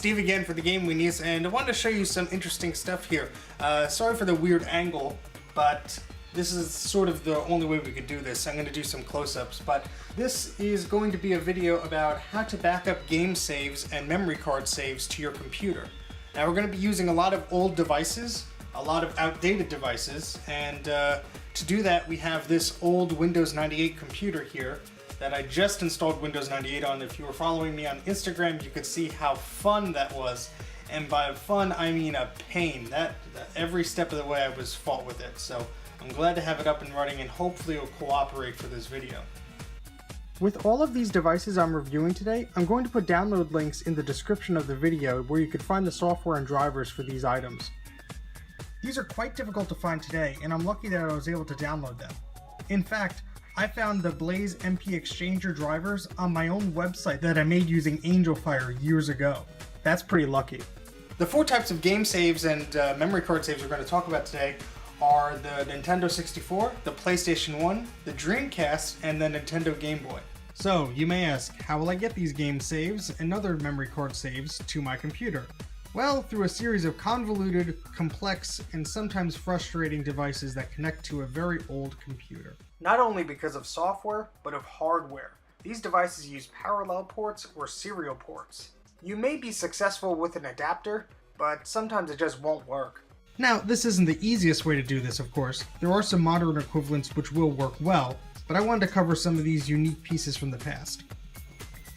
Steve again for the GameWeenies, and I wanted to show you some interesting stuff here. Sorry for the weird angle, but this is sort of the only way we could do this. I'm going to do some close-ups, but this is going to be a video about how to back up game saves and memory card saves to your computer. Now we're going to be using a lot of old devices, a lot of outdated devices, and to do that we have this old Windows 98 computer here that I just installed Windows 98 on. If you were following me on Instagram, you could see how fun that was. And by fun, I mean a pain. That every step of the way I was fought with it. So I'm glad to have it up and running, and hopefully it'll cooperate for this video. With all of these devices I'm reviewing today, I'm going to put download links in the description of the video where you can find the software and drivers for these items. These are quite difficult to find today, and I'm lucky that I was able to download them. In fact, I found the Blaze MPXChanger drivers on my own website that I made using AngelFire years ago. That's pretty lucky. The four types of game saves and memory card saves we're going to talk about today are the Nintendo 64, the PlayStation 1, the Dreamcast, and the Nintendo Game Boy. So, you may ask, how will I get these game saves and other memory card saves to my computer? Well, through a series of convoluted, complex, and sometimes frustrating devices that connect to a very old computer. Not only because of software, but of hardware. These devices use parallel ports or serial ports. You may be successful with an adapter, but sometimes it just won't work. Now, this isn't the easiest way to do this, of course. There are some modern equivalents which will work well, but I wanted to cover some of these unique pieces from the past.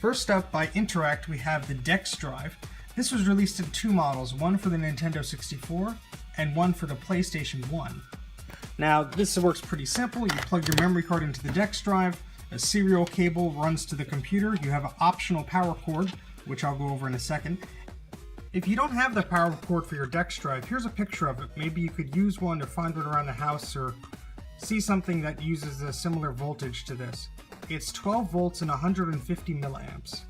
First up, by Interact, we have the DexDrive. This was released in two models, one for the Nintendo 64 and one for the PlayStation 1. Now, this works pretty simple. You plug your memory card into the DexDrive, a serial cable runs to the computer, you have an optional power cord, which I'll go over in a second. If you don't have the power cord for your DexDrive, here's a picture of it. Maybe you could use one to find it around the house or see something that uses a similar voltage to this. It's 12 volts and 150 milliamps.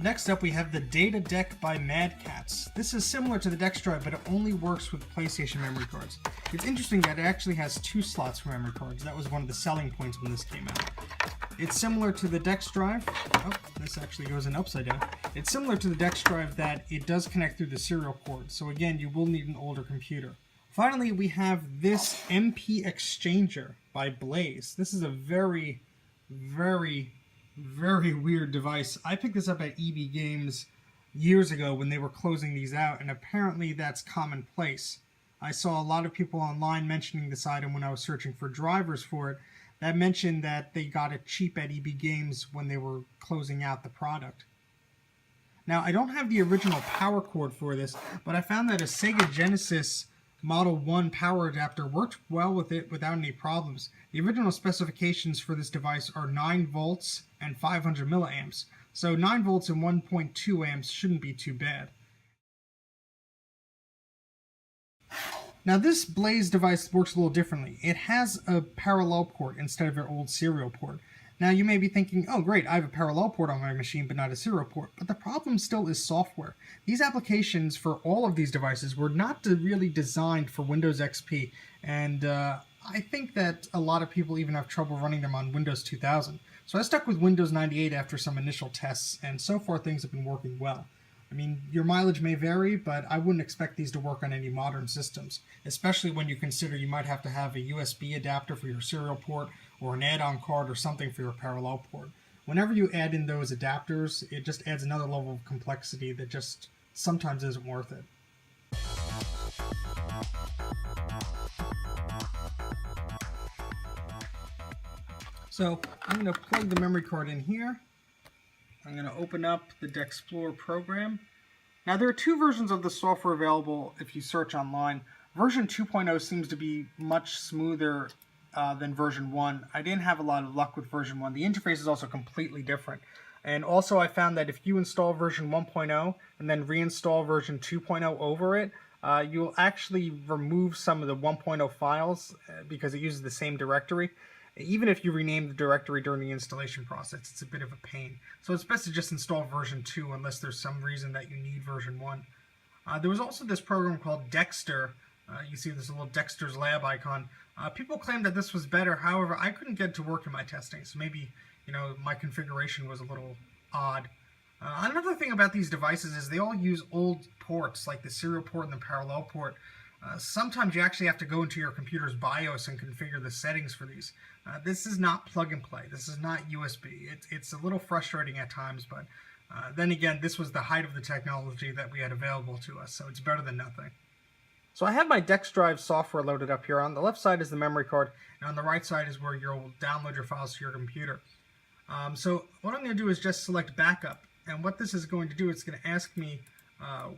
Next up we have the Data Deck by MadCatz. This is similar to the DexDrive, but it only works with PlayStation memory cards. It's interesting that it actually has two slots for memory cards. That was one of the selling points when this came out. It's similar to the DexDrive. Oh, this actually goes in upside down. It's similar to the DexDrive that it does connect through the serial port, so again, you will need an older computer. Finally, we have this MPXChanger by Blaze. This is a very weird device. I picked this up at EB Games years ago when they were closing these out, and apparently that's commonplace. I saw a lot of people online mentioning this item when I was searching for drivers for it that mentioned that they got it cheap at EB Games when they were closing out the product. Now, I don't have the original power cord for this, but I found that a Sega Genesis Model 1 power adapter worked well with it without any problems. The original specifications for this device are 9 volts and 500 milliamps, so 9 volts and 1.2 amps shouldn't be too bad. Now this Blaze device works a little differently. It has a parallel port instead of your old serial port. Now you may be thinking, oh great, I have a parallel port on my machine but not a serial port. But the problem still is software. These applications for all of these devices were not really designed for Windows XP, and I think that a lot of people even have trouble running them on Windows 2000. So I stuck with Windows 98 after some initial tests, and so far things have been working well. I mean, your mileage may vary, but I wouldn't expect these to work on any modern systems, especially when you consider you might have to have a USB adapter for your serial port or an add-on card or something for your parallel port. Whenever you add in those adapters, it just adds another level of complexity that just sometimes isn't worth it. So I'm going to plug the memory card in here. I'm going to open up the DexPlorer program. Now there are two versions of the software available if you search online. Version 2.0 seems to be much smoother than version 1. I didn't have a lot of luck with version 1. The interface is also completely different. And also I found that if you install version 1.0 and then reinstall version 2.0 over it, you'll actually remove some of the 1.0 files because it uses the same directory. Even if you rename the directory during the installation process, it's a bit of a pain. So it's best to just install version 2 unless there's some reason that you need version 1. There was also this program called Dexter. You see this little Dexter's Lab icon. People claimed that this was better. However, I couldn't get it to work in my testing, so maybe my configuration was a little odd. Another thing about these devices is they all use old ports, like the serial port and the parallel port. Sometimes you actually have to go into your computer's BIOS and configure the settings for these. This is not plug and play. This is not USB. It's a little frustrating at times, but then again, this was the height of the technology that we had available to us, so it's better than nothing. So I have my DexDrive software loaded up here. On the left side is the memory card, and on the right side is where you'll download your files to your computer. So what I'm going to do is just select backup, and what this is going to do, it's going to ask me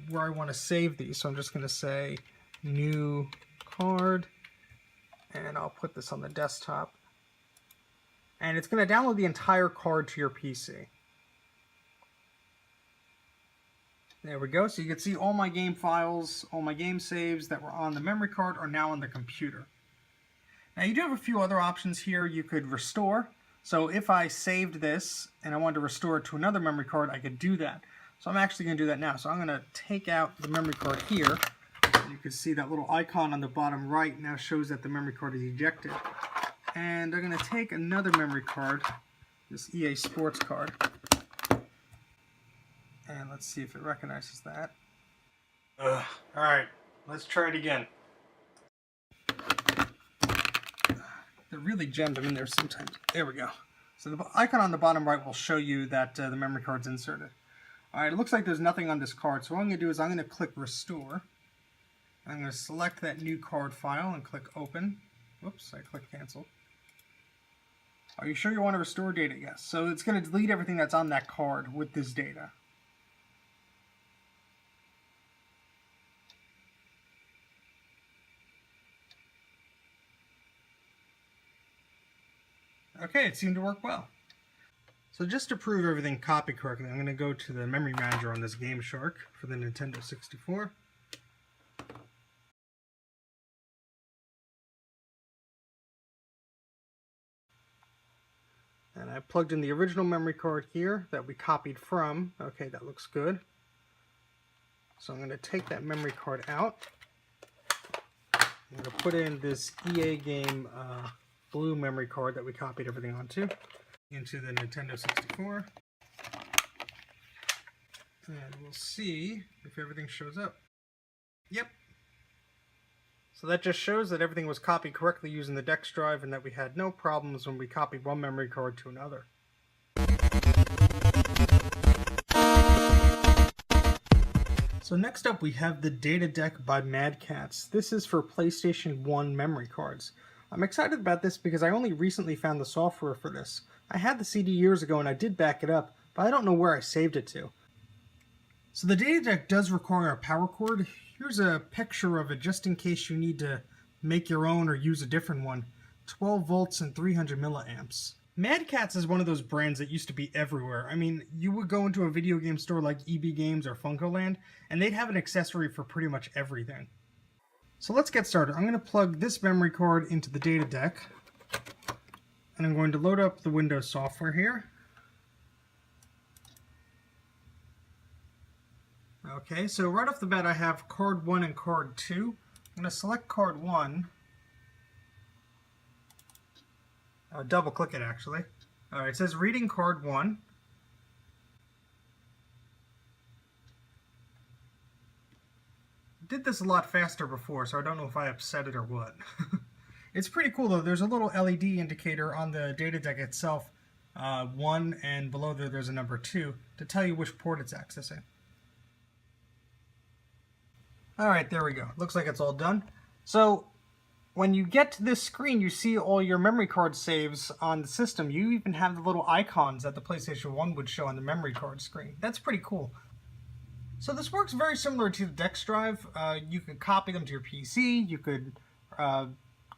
where I want to save these. So I'm just going to say new card, and I'll put this on the desktop. And it's going to download the entire card to your PC. There we go. So you can see all my game files, all my game saves that were on the memory card are now on the computer. Now you do have a few other options here. You could restore. So if I saved this and I wanted to restore it to another memory card, I could do that. So I'm actually going to do that now. So I'm going to take out the memory card here. You can see that little icon on the bottom right now shows that the memory card is ejected. And I'm going to take another memory card, this EA Sports card. And let's see if it recognizes that. Alright, let's try it again. They're really jammed them in there sometimes. There we go. So the icon on the bottom right will show you that the memory card's inserted. Alright, it looks like there's nothing on this card. So what I'm going to do is I'm going to click Restore. I'm going to select that new card file and click Open. Whoops, I clicked Cancel. Are you sure you want to restore data? Yes. So it's going to delete everything that's on that card with this data. Okay, it seemed to work well. So just to prove everything copied correctly, I'm going to go to the memory manager on this Game Shark for the Nintendo 64. And I plugged in the original memory card here that we copied from. Okay, that looks good. So I'm going to take that memory card out. I'm going to put in this EA game blue memory card that we copied everything onto into the Nintendo 64. And we'll see if everything shows up. Yep. So that just shows that everything was copied correctly using the DexDrive and that we had no problems when we copied one memory card to another. So next up we have the Data Deck by MadCatz. This is for PlayStation 1 memory cards. I'm excited about this because I only recently found the software for this. I had the CD years ago and I did back it up, but I don't know where I saved it to. So the Data Deck does require a power cord. Here's a picture of it just in case you need to make your own or use a different one. 12 volts and 300 milliamps. MadCatz is one of those brands that used to be everywhere. I mean, you would go into a video game store like EB Games or FuncoLand, and they'd have an accessory for pretty much everything. So let's get started. I'm going to plug this memory card into the Data Deck, and I'm going to load up the Windows software here. Okay, so right off the bat I have card 1 and card 2. I'm going to select card 1. Double click it actually. Alright, it says reading card 1. Did this a lot faster before, so I don't know if I upset it or what. It's pretty cool though. There's a little LED indicator on the Data Deck itself, 1, and below there there's a number 2 to tell you which port it's accessing. Alright, there we go. Looks like it's all done. So when you get to this screen, you see all your memory card saves on the system. You even have the little icons that the PlayStation 1 would show on the memory card screen. That's pretty cool. So this works very similar to the DexDrive. You could copy them to your PC. You could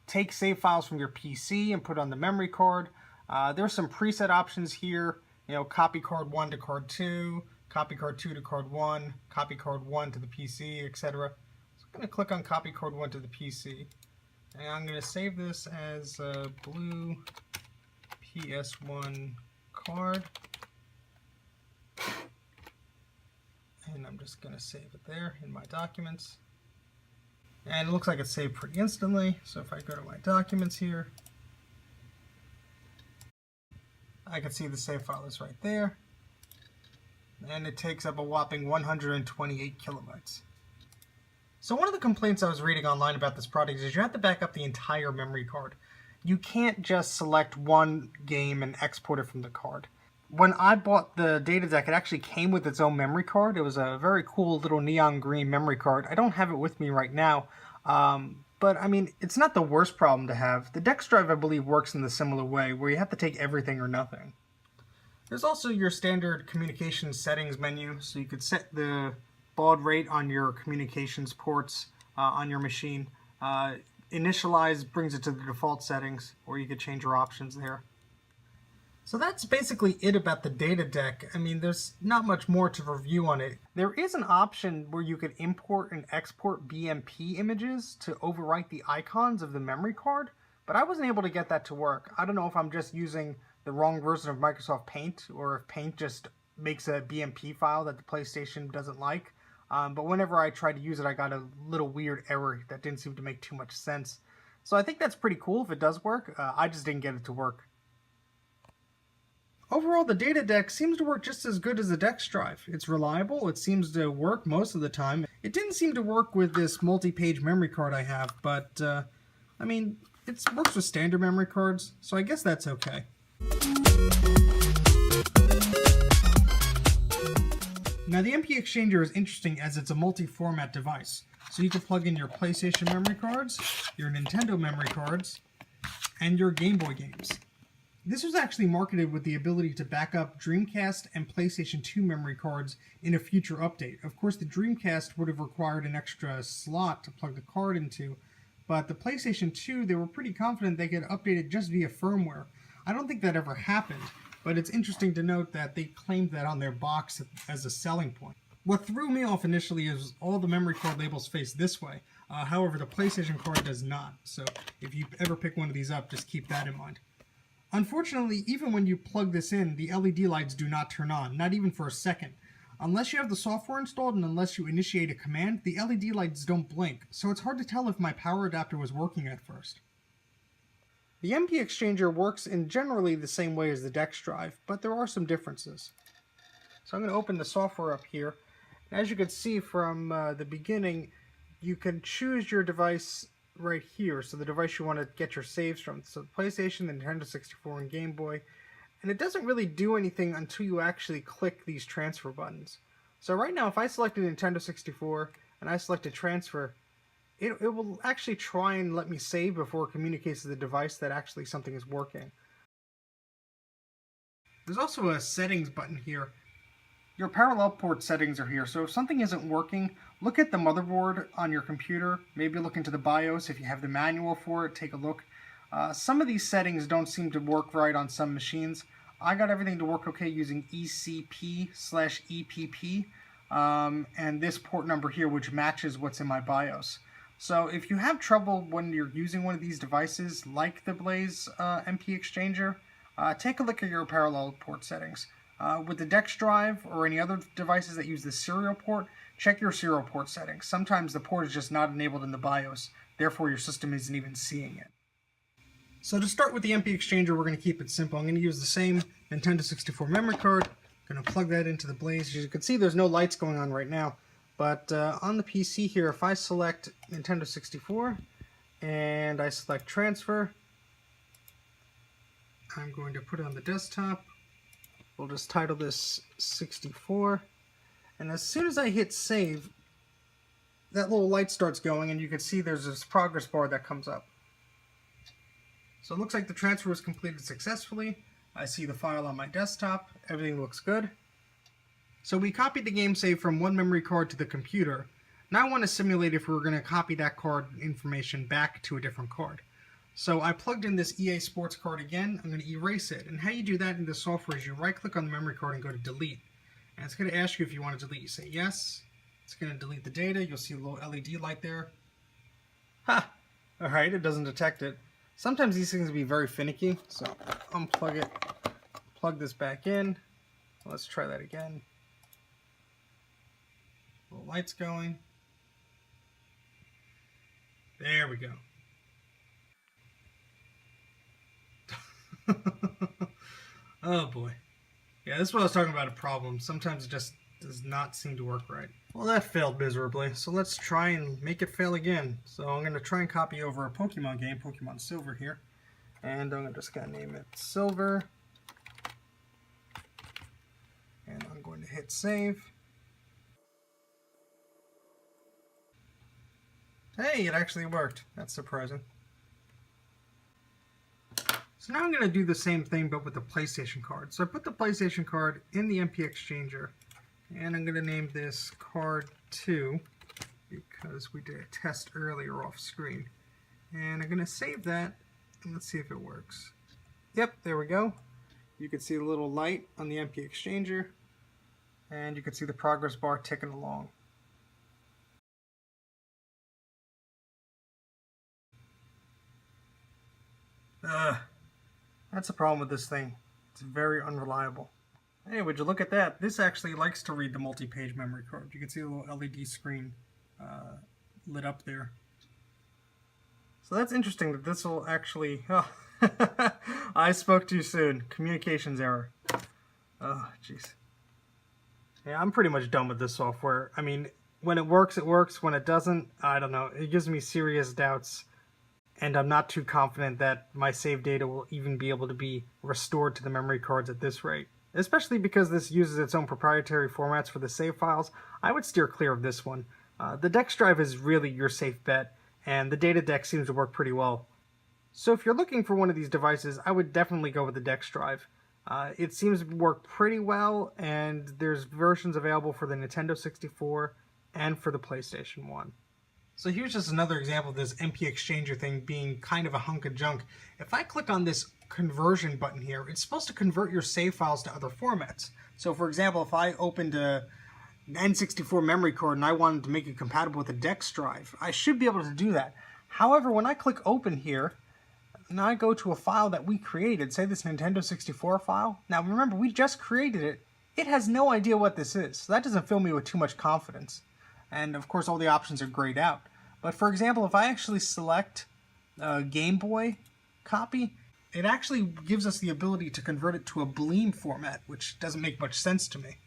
take save files from your PC and put on the memory card. There's some preset options here. You know, copy card 1 to card 2, copy card 2 to card 1, copy card 1 to the PC, etc. So I'm going to click on copy card 1 to the PC. And I'm going to save this as a blue PS1 card. And I'm just going to save it there in my documents. And it looks like it's saved pretty instantly. So if I go to my documents here, I can see the save file is right there. and it takes up a whopping 128 kilobytes. So one of the complaints I was reading online about this product is you have to back up the entire memory card. You can't just select one game and export it from the card. When I bought the data deck, it actually came with its own memory card. It was a very cool little neon green memory card. I don't have it with me right now, but I mean, it's not the worst problem to have. The DexDrive, I believe, works in the similar way, where you have to take everything or nothing. There's also your standard communications settings menu, so you could set the baud rate on your communications ports on your machine. Initialize brings it to the default settings, or you could change your options there. So that's basically it about the data deck. I mean, there's not much more to review on it. There is an option where you could import and export BMP images to overwrite the icons of the memory card, but I wasn't able to get that to work. I don't know if I'm just using the wrong version of Microsoft Paint, or if Paint just makes a BMP file that the PlayStation doesn't like. But whenever I tried to use it, I got a little weird error that didn't seem to make too much sense. So I think that's pretty cool if it does work. I just didn't get it to work. Overall, the data deck seems to work just as good as the DexDrive. It's reliable, it seems to work most of the time. It didn't seem to work with this multi-page memory card I have, but I mean, it works with standard memory cards, so I guess that's okay. Now the MPXChanger is interesting as it's a multi-format device. So you can plug in your PlayStation memory cards, your Nintendo memory cards, and your Game Boy games. This was actually marketed with the ability to back up Dreamcast and PlayStation 2 memory cards in a future update. Of course, the Dreamcast would have required an extra slot to plug the card into, but the PlayStation 2, they were pretty confident they could update it just via firmware. I don't think that ever happened, but it's interesting to note that they claimed that on their box as a selling point. What threw me off initially is all the memory card labels face this way. However, the PlayStation card does not, so if you ever pick one of these up, just keep that in mind. Unfortunately, even when you plug this in, the LED lights do not turn on, not even for a second. Unless you have the software installed and unless you initiate a command, the LED lights don't blink, so it's hard to tell if my power adapter was working at first. The MPXChanger works in generally the same way as the DexDrive, but there are some differences. So I'm going to open the software up here. And as you can see from the beginning, you can choose your device right here, so the device you want to get your saves from. So the PlayStation, the Nintendo 64, and Game Boy. And it doesn't really do anything until you actually click these transfer buttons. So right now, if I select a Nintendo 64 and I select a transfer, it will actually try and let me save before it communicates to the device that actually something is working. There's also a settings button here. Your parallel port settings are here, so if something isn't working, look at the motherboard on your computer, maybe look into the BIOS. If you have the manual for it, take a look. Some of these settings don't seem to work right on some machines. I got everything to work okay using ECP/EPP, and this port number here, which matches what's in my BIOS. So if you have trouble when you're using one of these devices, like the Blaze MPXChanger, take a look at your parallel port settings. With the DexDrive or any other devices that use the serial port, check your serial port settings. Sometimes the port is just not enabled in the BIOS, therefore your system isn't even seeing it. So to start with the MPXChanger, we're going to keep it simple. I'm going to use the same Nintendo 64 memory card. I'm going to plug that into the Blaze. As you can see, there's no lights going on right now. But on the PC here, if I select Nintendo 64 and I select transfer, I'm going to put it on the desktop. We'll just title this 64. And as soon as I hit save, that little light starts going and you can see there's this progress bar that comes up. So it looks like the transfer was completed successfully. I see the file on my desktop. Everything looks good. So we copied the game save from one memory card to the computer. Now I want to simulate if we were going to copy that card information back to a different card. So I plugged in this EA Sports card again. I'm going to erase it. And how you do that in the software is you right click on the memory card and go to delete. And it's going to ask you if you want to delete. You say yes. It's going to delete the data. You'll see a little LED light there. Ha! Alright, it doesn't detect it. Sometimes these things can be very finicky. So unplug it. Plug this back in. Let's try that again. Little lights going. There we go. Oh boy. Yeah, this is what I was talking about, a problem. Sometimes it just does not seem to work right. Well, that failed miserably, so let's try and make it fail again. So I'm going to try and copy over a Pokemon game, Pokemon Silver here. And I'm just going to name it Silver. And I'm going to hit save. Hey, it actually worked. That's surprising. So now I'm going to do the same thing but with the PlayStation card. So I put the PlayStation card in the MPXChanger, and I'm going to name this card 2 because we did a test earlier off screen. And I'm going to save that, and let's see if it works. Yep, there we go. You can see the little light on the MPXChanger, and you can see the progress bar ticking along. That's the problem with this thing. It's very unreliable. Hey, would you look at that? This actually likes to read the multi-page memory card. You can see a little LED screen lit up there. So that's interesting that this will actually... Oh, I spoke too soon. Communications error. Oh, jeez. Yeah, I'm pretty much done with this software. I mean, when it works, it works. When it doesn't, I don't know. It gives me serious doubts. And I'm not too confident that my save data will even be able to be restored to the memory cards at this rate. Especially because this uses its own proprietary formats for the save files, I would steer clear of this one. The DexDrive is really your safe bet, and the data deck seems to work pretty well. So if you're looking for one of these devices, I would definitely go with the DexDrive. It seems to work pretty well, and there's versions available for the Nintendo 64 and for the PlayStation 1. So here's just another example of this MPXChanger thing being kind of a hunk of junk. If I click on this conversion button here, it's supposed to convert your save files to other formats. So for example, if I opened an N64 memory card and I wanted to make it compatible with a DexDrive, I should be able to do that. However, when I click open here, and I go to a file that we created, say this Nintendo 64 file, now remember, we just created it, it has no idea what this is. So that doesn't fill me with too much confidence. And of course all the options are grayed out. But for example, if I actually select a GameBoy copy, it actually gives us the ability to convert it to a Bleem format, which doesn't make much sense to me.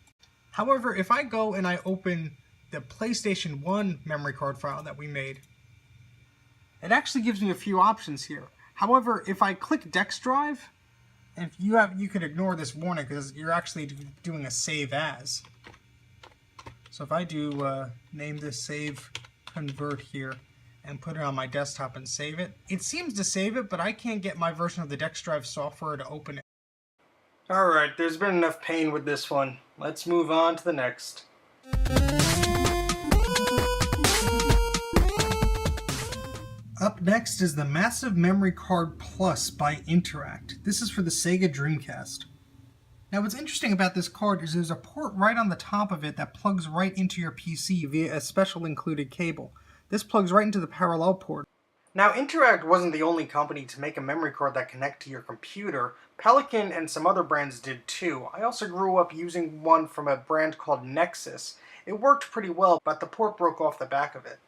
However, if I go and I open the PlayStation 1 memory card file that we made, it actually gives me a few options here. However, if I click DexDrive, and you can ignore this warning because you're actually doing a save as. So if I do name this save convert here and put it on my desktop and save it, it seems to save it, but I can't get my version of the DexDrive software to open it. Alright, there's been enough pain with this one. Let's move on to the next. Up next is the Massive Memory Card Plus by Interact. This is for the Sega Dreamcast. Now what's interesting about this card is there's a port right on the top of it that plugs right into your PC via a special included cable. This plugs right into the parallel port. Now Interact wasn't the only company to make a memory card that connects to your computer. Pelican and some other brands did too. I also grew up using one from a brand called Nexus. It worked pretty well, but the port broke off the back of it.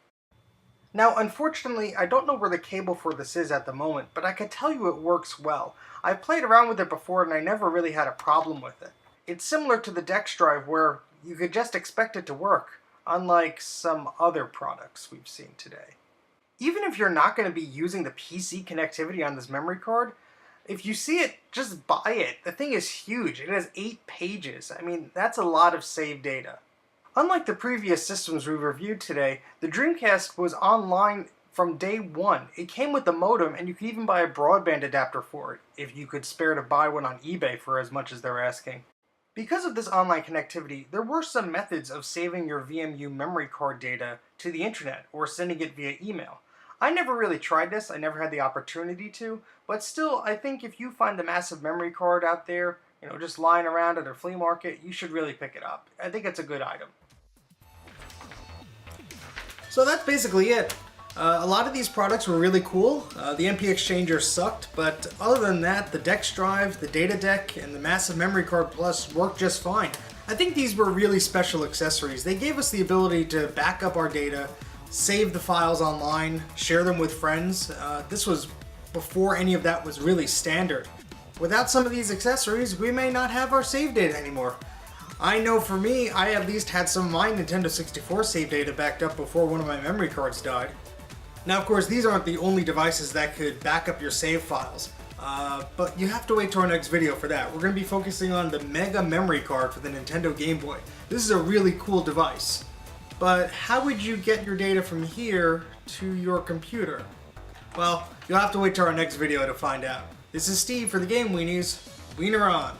Now, unfortunately, I don't know where the cable for this is at the moment, but I can tell you it works well. I've played around with it before and I never really had a problem with it. It's similar to the DexDrive where you could just expect it to work, unlike some other products we've seen today. Even if you're not going to be using the PC connectivity on this memory card, if you see it, just buy it. The thing is huge. It has 8 pages. I mean, that's a lot of saved data. Unlike the previous systems we reviewed today, the Dreamcast was online from day one. It came with the modem, and you could even buy a broadband adapter for it, if you could spare to buy one on eBay for as much as they're asking. Because of this online connectivity, there were some methods of saving your VMU memory card data to the internet, or sending it via email. I never really tried this, I never had the opportunity to, but still, I think if you find the Massive Memory Card out there, just lying around at a flea market, you should really pick it up. I think it's a good item. So that's basically it. A lot of these products were really cool. The MPXChanger sucked, but other than that, the DexDrive, the Data Deck, and the Massive Memory Card Plus worked just fine. I think these were really special accessories. They gave us the ability to back up our data, save the files online, share them with friends. This was before any of that was really standard. Without some of these accessories, we may not have our save data anymore. I know for me, I at least had some of my Nintendo 64 save data backed up before one of my memory cards died. Now of course, these aren't the only devices that could back up your save files, but you have to wait till our next video for that. We're going to be focusing on the Mega Memory Card for the Nintendo Game Boy. This is a really cool device. But how would you get your data from here to your computer? Well, you'll have to wait till our next video to find out. This is Steve for the GameWeenies. Wiener on!